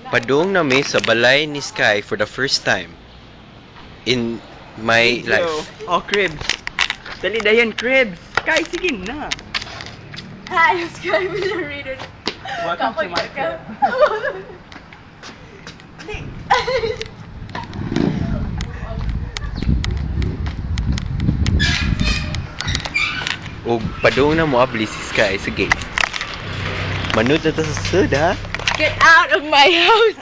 Padung na mi sa balay ni Sky for the first time in my life. Oh, cribs. Dali dayan, cribs. Kay, sige na. Hi, it's Sky with the reader. Welcome to my crib. O padung na mo abli si Sky sa gate. Manood na ta sa sud ha. Get out of my house!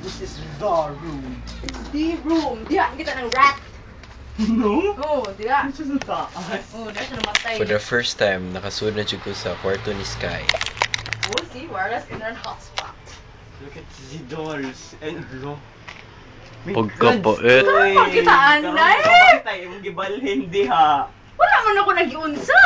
This is the room. The room. Diyan kita ng rat. No? Oh, diyan. This is the taas. Oh, diyan siya namatay. For the first time, nakasud na jud ko sa kwarto ni Sky. Oh, see, wireless internet hotspot. Look at the dolls. And look. Pagkapaet. Saan magkitaan na eh? Kapantay, mong gibalhin di ha. Wala man ako nag-iunsa.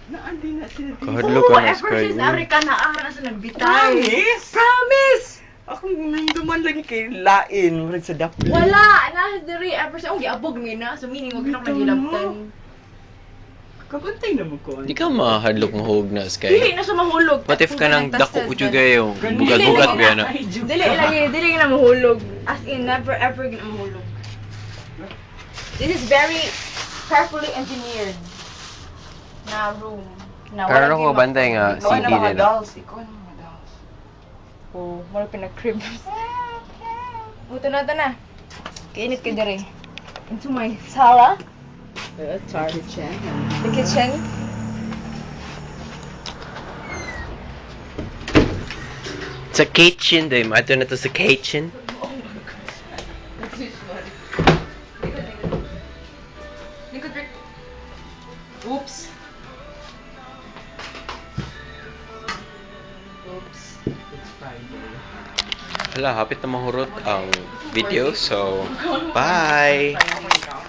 Naandi na sila dito. Kahadlo ka na ever Sky. since ari ka na ara sa nagbitay. Promise? Promise! Ako nanduman lagi kay lain. Murag sa dapli. Wala! Na diri ever since. Ang giabog mi na. So meaning, wag na ako nagilabtan. Kapantay na mo ko. Di ka mahadlok ng hug na Dili Sky. na siya mahulog. What if ka nang dako ko jud gayo? Ganun. Bugat-bugat ba na? Dili na mahulog. As in, never ever gina mahulog. This is very carefully engineered na room. Na Pero ako bantay nga, Ikaw CD na mga din. dolls. Ikaw na mga dolls. Oh, mara pinag-crib. Buto na ito na. Kainit ka dere. Into my sala. It's our kitchen. The kitchen. Sa kitchen, day. Mato na to sa kitchen. Likod, Rick. Oops. Oops. It's Friday. Hala, hapit na mahurot ang video. So, bye! Friday.